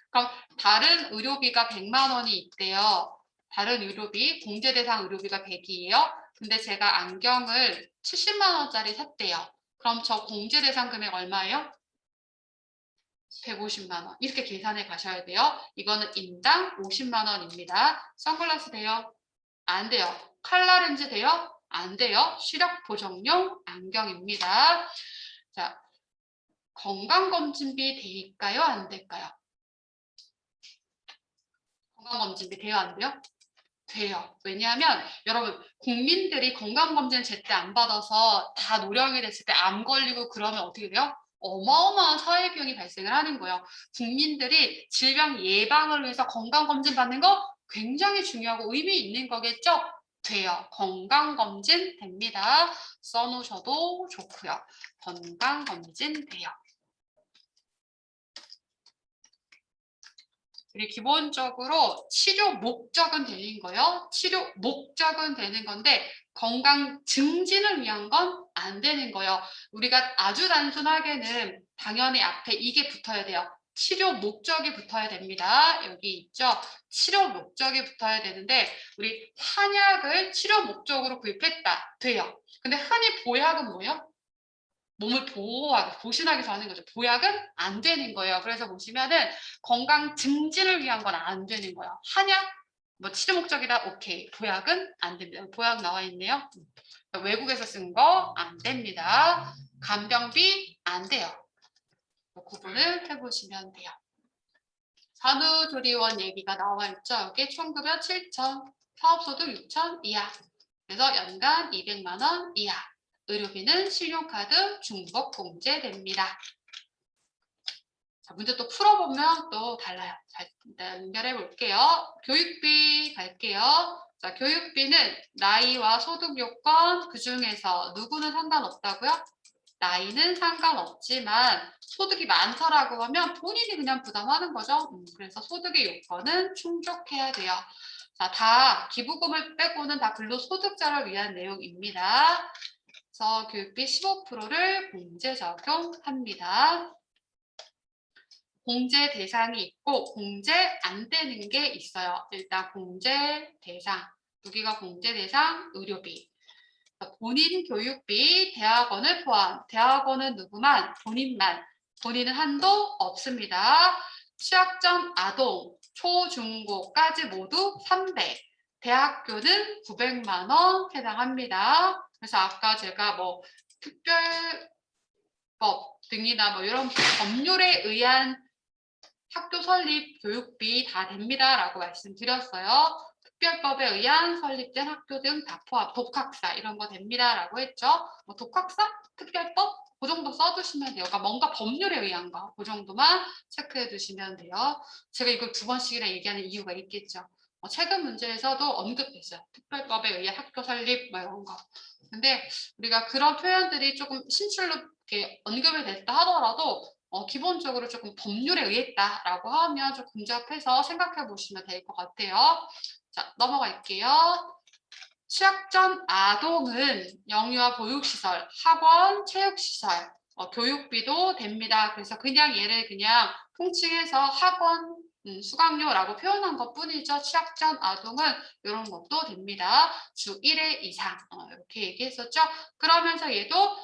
[SPEAKER 1] 그럼 다른 의료비가 100만 원이 있대요. 다른 의료비, 공제 대상 의료비가 100이에요. 근데 제가 안경을 70만 원짜리 샀대요. 그럼 저 공제 대상 금액 얼마예요? 150만 원. 이렇게 계산해 가셔야 돼요. 이거는 인당 50만 원입니다. 선글라스 돼요? 안 돼요. 칼라 렌즈 돼요? 안 돼요. 시력 보정용 안경입니다. 자, 건강검진비 될까요? 안 될까요? 건강검진비 돼요? 안 돼요? 돼요. 왜냐하면 여러분 국민들이 건강검진을 제때 안 받아서 다 노령이 됐을 때 암 걸리고 그러면 어떻게 돼요? 어마어마한 사회비용이 발생을 하는 거예요. 국민들이 질병 예방을 위해서 건강검진 받는 거 굉장히 중요하고 의미 있는 거겠죠? 돼요. 건강검진 됩니다. 써놓으셔도 좋고요. 건강검진 돼요. 그리고 기본적으로 치료 목적은 되는 거예요. 치료 목적은 되는 건데 건강 증진을 위한 건 안 되는 거예요. 우리가 아주 단순하게는 당연히 앞에 이게 붙어야 돼요. 치료 목적이 붙어야 됩니다. 여기 있죠. 치료 목적이 붙어야 되는데 우리 한약을 치료 목적으로 구입했다. 돼요. 근데 흔히 보약은 뭐예요? 몸을 보호하고 보신하기 위해서 하는 거죠. 보약은 안 되는 거예요. 그래서 보시면은 건강 증진을 위한 건 안 되는 거예요. 한약 뭐 치료 목적이다 오케이. 보약은 안 됩니다. 보약 나와 있네요. 외국에서 쓴 거 안 됩니다. 간병비 안 돼요. 구분을 해보시면 돼요. 산후조리원 얘기가 나와 있죠. 여기 총급여 7천, 사업소득 6천 이하. 그래서 연간 200만 원 이하. 의료비는 신용카드 중복 공제됩니다. 자, 문제 또 풀어보면 또 달라요. 자, 일단 연결해 볼게요. 교육비 갈게요. 자, 교육비는 나이와 소득 요건 그 중에서 누구는 상관없다고요? 나이는 상관없지만 소득이 많다라고 하면 본인이 그냥 부담하는 거죠. 그래서 소득의 요건은 충족해야 돼요. 자, 다 기부금을 빼고는 다 근로소득자를 위한 내용입니다. 그래서 교육비 15%를 공제 적용합니다. 공제 대상이 있고 공제 안 되는 게 있어요. 일단 공제 대상, 여기가 공제 대상 의료비. 본인 교육비, 대학원을 포함. 대학원은 누구만? 본인만. 본인은 한도 없습니다. 취약점 아동, 초, 중, 고까지 모두 300. 대학교는 900만 원 해당합니다. 그래서 아까 제가 뭐 특별법 등이나 뭐 이런 법률에 의한 학교 설립 교육비 다 됩니다라고 말씀드렸어요. 특별법에 의한 설립된 학교 등 다 포함, 독학사 이런 거 됩니다라고 했죠. 뭐 독학사, 특별법 그 정도 써두시면 돼요. 그러니까 뭔가 법률에 의한 거 그 정도만 체크해 두시면 돼요. 제가 이걸 2번씩이나 얘기하는 이유가 있겠죠. 최근 문제에서도 언급했어요. 특별법에 의한 학교 설립 뭐 이런 거. 근데 우리가 그런 표현들이 조금 신출로 이렇게 언급이 됐다 하더라도 기본적으로 조금 법률에 의했다라고 하면 좀 근접해서 생각해 보시면 될 것 같아요. 자, 넘어갈게요. 취약점 아동은 영유아 보육시설, 학원, 체육시설, 교육비도 됩니다. 그래서 그냥 얘를 그냥 통칭해서 학원 수강료라고 표현한 것뿐이죠. 취약 전 아동은 이런 것도 됩니다. 주 1회 이상 이렇게 얘기했었죠. 그러면서 얘도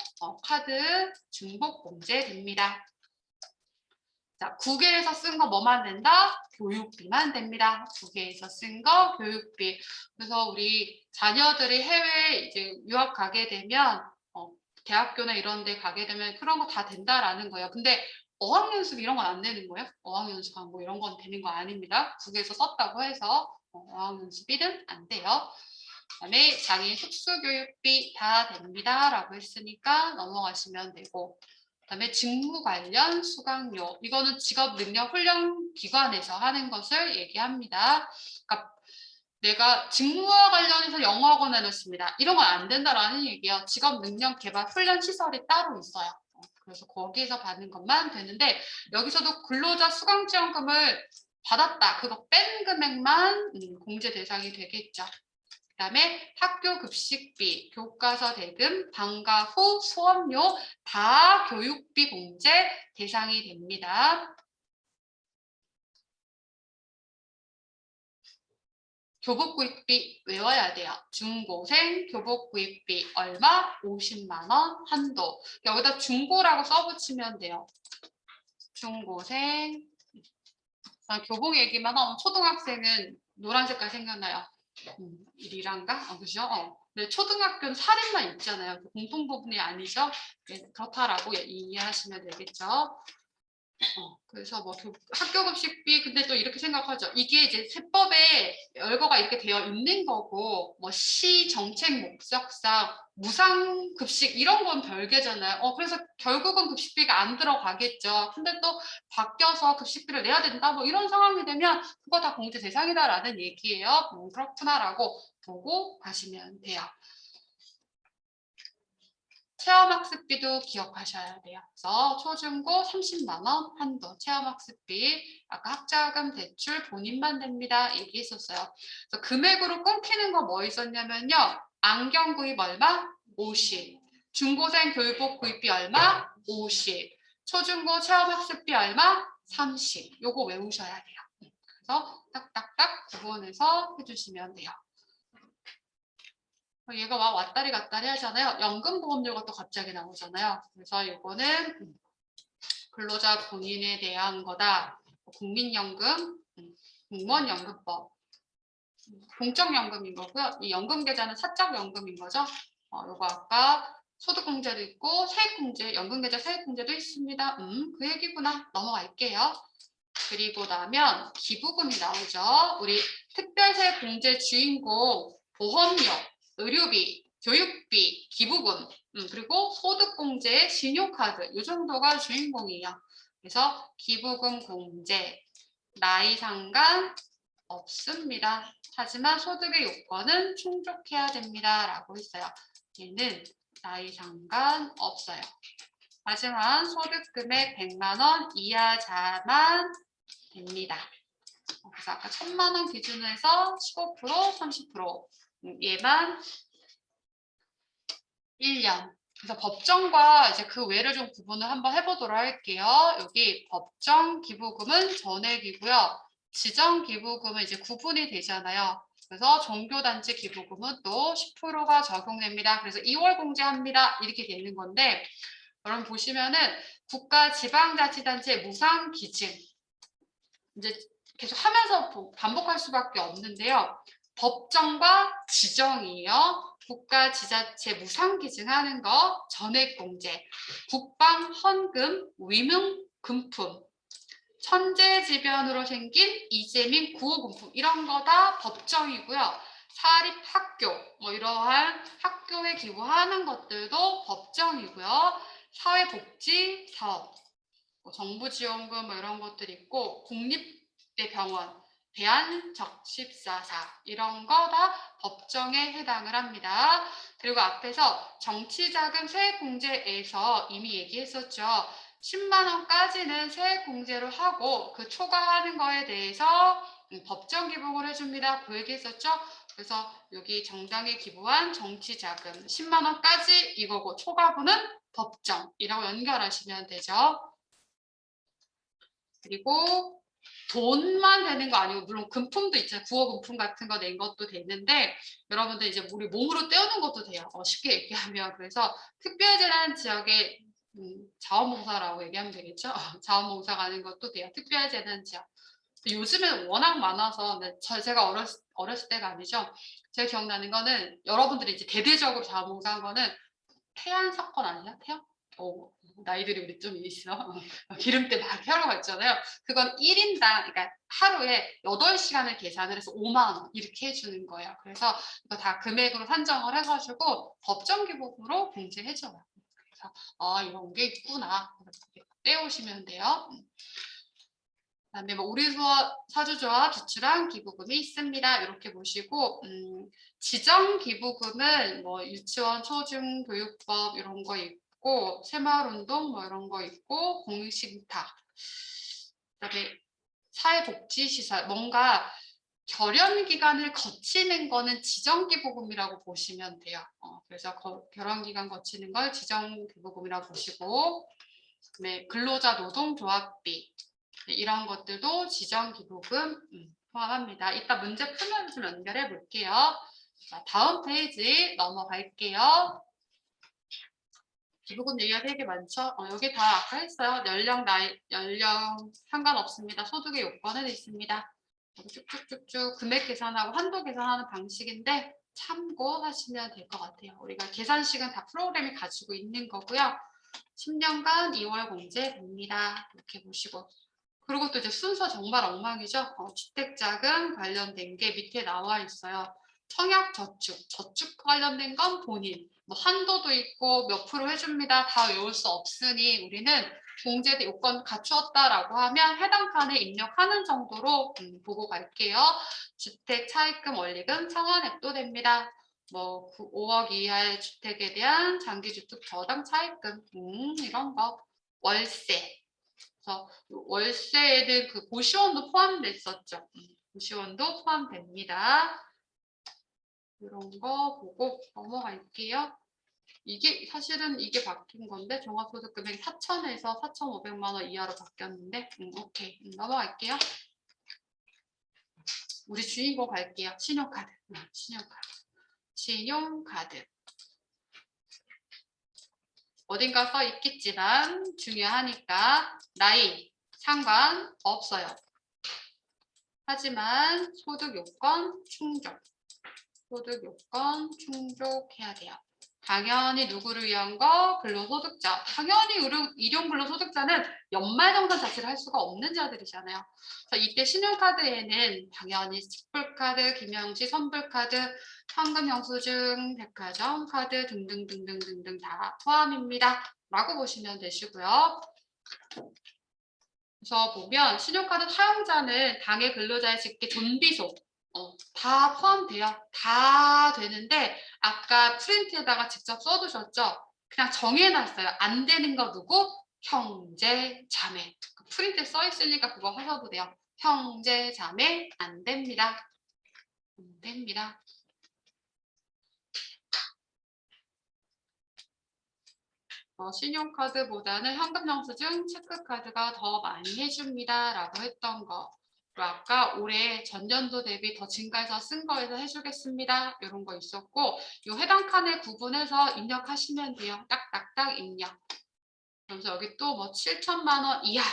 [SPEAKER 1] 카드 중복 공제 됩니다. 자, 국외에서 쓴 거 뭐만 된다? 교육비만 됩니다. 국외에서 쓴 거 교육비. 그래서 우리 자녀들이 해외에 이제 유학 가게 되면 대학교나 이런 데 가게 되면 그런 거 다 된다라는 거예요. 근데 어학연수 이런 건 안 되는 거예요? 어학연수 광고 이런 건 되는 거 아닙니다. 국외에서 썼다고 해서 어학연수비는 안 돼요. 그다음에 장애인 특수교육비 다 됩니다라고 했으니까 넘어가시면 되고, 그다음에 직무 관련 수강료 이거는 직업능력훈련기관에서 하는 것을 얘기합니다. 그러니까 내가 직무와 관련해서 영어학원 해놨습니다. 이런 건 안 된다라는 얘기예요. 직업능력개발훈련시설이 따로 있어요. 그래서 거기에서 받는 것만 되는데 여기서도 근로자 수강지원금을 받았다. 그거 뺀 금액만 공제 대상이 되겠죠. 그다음에 학교 급식비, 교과서 대금, 방과 후 수업료 다 교육비 공제 대상이 됩니다. 교복구입비 외워야 돼요. 중고생 교복구입비 얼마? 50만 원 한도. 여기다 중고라고 써붙이면 돼요. 중고생. 교복 얘기만 하면 초등학생은 노란 색깔 생각나요. 일이란가? 그죠? 네, 초등학교는 살인만 있잖아요. 공통 부분이 아니죠. 네, 그렇다라고 이해하시면 되겠죠. 그래서 뭐 학교 급식비 근데 또 이렇게 생각하죠. 이게 이제 세법에 열거가 이렇게 되어 있는 거고 뭐 시 정책 목적상 무상 급식 이런 건 별개잖아요. 그래서 결국은 급식비가 안 들어가겠죠. 근데 또 바뀌어서 급식비를 내야 된다 뭐 이런 상황이 되면 그거 다 공제 대상이다라는 얘기예요. 그렇구나라고 보고 가시면 돼요. 체험학습비도 기억하셔야 돼요. 그래서 초중고 30만 원 한도 체험학습비 아까 학자금 대출 본인만 됩니다. 얘기했었어요. 그래서 금액으로 끊기는 거 뭐 있었냐면요. 안경 구입 얼마? 50. 중고생 교육복 구입비 얼마? 50. 초중고 체험학습비 얼마? 30. 요거 외우셔야 돼요. 그래서 딱딱딱 구분해서 해주시면 돼요. 얘가 막 왔다리 갔다리 하잖아요. 연금보험료가 또 갑자기 나오잖아요. 그래서 이거는 근로자 본인에 대한 거다. 국민연금, 공무원연금법, 공적연금인 거고요. 이 연금계좌는 사적연금인 거죠. 요거 아까 소득공제도 있고 세액공제, 연금계좌 세액공제도 있습니다. 그 얘기구나. 넘어갈게요. 그리고 나면 기부금이 나오죠. 우리 특별세 공제 주인공 보험료, 의료비, 교육비, 기부금, 그리고 소득공제, 신용카드 이 정도가 주인공이에요. 그래서 기부금 공제, 나이 상관 없습니다. 하지만 소득의 요건은 충족해야 됩니다. 라고 했어요. 얘는 나이 상관 없어요. 하지만 소득금액 100만 원 이하자만 됩니다. 그래서 아까 1000만 원 기준으로 해서 15%, 30% 얘만 1년. 그래서 법정과 이제 그 외를 좀 구분을 한번 해보도록 할게요. 여기 법정 기부금은 전액이고요. 지정 기부금은 이제 구분이 되잖아요. 그래서 종교단체 기부금은 또 10%가 적용됩니다. 그래서 2월 공제합니다. 이렇게 되는 건데 여러분 보시면은 국가 지방자치단체 무상 기증 이제 계속 하면서 반복할 수밖에 없는데요. 법정과 지정이에요. 국가 지자체 무상 기증하는 거 전액 공제, 국방 헌금, 위문 금품, 천재지변으로 생긴 이재민 구호금품 이런 거 다 법정이고요. 사립학교 뭐 이러한 학교에 기부하는 것들도 법정이고요. 사회복지 사업 뭐 정부 지원금 뭐 이런 것들 있고 공립대병원, 대한적십사사 이런 거 다 법정에 해당을 합니다. 그리고 앞에서 정치자금 세액공제에서 이미 얘기했었죠. 10만 원까지는 세액공제로 하고 그 초과하는 거에 대해서 법정 기부를 해줍니다. 그 얘기했었죠. 그래서 여기 정당에 기부한 정치자금 10만 원까지 이거고 초과분은 법정이라고 연결하시면 되죠. 그리고 돈만 되는 거 아니고 물론 금품도 있잖아요. 구호금품 같은 거 낸 것도 되는데 여러분들 이제 우리 몸으로 떼우는 것도 돼요. 쉽게 얘기하면 그래서 특별재난 지역에 자원봉사라고 얘기하면 되겠죠. 자원봉사가 하는 것도 돼요. 특별재난 지역. 요즘엔 워낙 많아서 제가 어렸을 때가 아니죠. 제가 기억나는 거는 여러분들이 이제 대대적으로 자원봉사한 거는 태안 사건 아니야? 태안? 나이들이 우리 좀 있어. 기름때 막 하러 갔잖아요. 그건 1인당, 그러니까 하루에 8시간을 계산을 해서 5만 원 이렇게 해주는 거예요. 그래서 이거 다 금액으로 산정을 해가지고 법정기복으로 공제해줘요. 그래서 이런 게 있구나. 떼오시면 돼요. 그다음에 뭐 우리 사주조합 지출한 기부금이 있습니다. 이렇게 보시고 지정 기부금은 뭐 유치원 초중교육법 이런 거 있고 새마을운동 뭐 이런 거 있고 공익신탁 그다음에 사회복지시설 뭔가 결연 기간을 거치는 거는 지정 기부금이라고 보시면 돼요. 그래서 결연 기간 거치는 걸 지정 기부금이라고 보시고 그다음에 근로자 노동조합비 이런 것들도 지정 기부금 포함합니다. 이따 문제 풀면서 좀 연결해 볼게요. 자, 다음 페이지 넘어갈게요. 기부금 얘기가 되게 많죠? 여기 다 아까 했어요. 연령, 나이, 연령 상관없습니다. 소득의 요건은 있습니다. 쭉쭉쭉쭉 금액 계산하고 한도 계산하는 방식인데 참고하시면 될 것 같아요. 우리가 계산식은 다 프로그램이 가지고 있는 거고요. 10년간 2월 공제됩니다. 이렇게 보시고 그리고 또 이제 순서 정말 엉망이죠. 주택자금 관련된 게 밑에 나와 있어요. 청약저축, 저축 관련된 건 본인, 뭐 한도도 있고 몇 프로 해줍니다. 다 외울 수 없으니 우리는 공제 요건 갖추었다라고 하면 해당 칸에 입력하는 정도로 보고 갈게요. 주택 차입금 원리금 상환액도 됩니다. 뭐 5억 이하의 주택에 대한 장기주택 저당 차입금 이런 거 월세 그래서 월세에는 그 고시원도 포함됐었죠. 고시원도 포함됩니다. 이런 거 보고 넘어갈게요. 이게 사실은 이게 바뀐 건데 종합소득 금액 4,000에서 4,500만 원 이하로 바뀌었는데 오케이 넘어갈게요. 우리 주인공 갈게요. 신용카드. 신용카드. 어딘가 써 있겠지만 중요하니까 나이 상관없어요. 하지만 소득 요건 충족. 소득 요건 충족해야 돼요. 당연히 누구를 위한 거? 근로소득자. 당연히 일용 근로소득자는 연말정산 자체를 할 수가 없는 자들이잖아요. 그래서 이때 신용카드에는 당연히 직불카드, 김영지, 선불카드, 현금영수증, 백화점 카드 등등등등등등 다 포함입니다. 라고 보시면 되시고요. 그래서 보면 신용카드 사용자는 당해 근로자의 직계 존비속 다 포함돼요. 다 되는데 아까 프린트에다가 직접 써두셨죠? 그냥 정해놨어요. 안 되는 거 누구? 형제, 자매. 프린트에 써 있으니까 그거 하셔도 돼요. 형제, 자매 안 됩니다. 안 됩니다. 신용카드보다는 현금영수증, 체크카드가 더 많이 해줍니다. 라고 했던 거. 그리고 아까 올해 전년도 대비 더 증가해서 쓴 거에서 해주겠습니다. 이런 거 있었고 이 해당 칸에 구분해서 입력하시면 돼요. 딱딱딱 입력. 그래서 여기 또 뭐 7천만 원 이하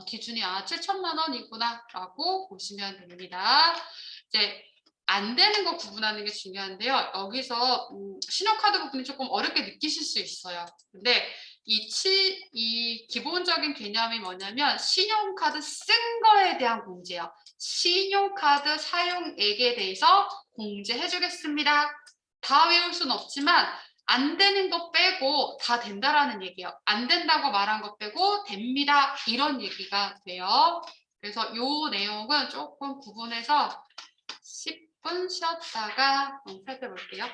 [SPEAKER 1] 기준이 7천만 원이구나 라고 보시면 됩니다. 이제 안 되는 거 구분하는 게 중요한데요. 여기서 신용카드 부분이 조금 어렵게 느끼실 수 있어요. 근데 이 기본적인 개념이 뭐냐면 신용카드 쓴 거에 대한 공제예요. 신용카드 사용액에 대해서 공제해 주겠습니다. 다 외울 수는 없지만 안 되는 거 빼고 다 된다라는 얘기예요. 안 된다고 말한 거 빼고 됩니다. 이런 얘기가 돼요. 그래서 이 내용은 조금 구분해서 10분 쉬었다가 살펴볼게요.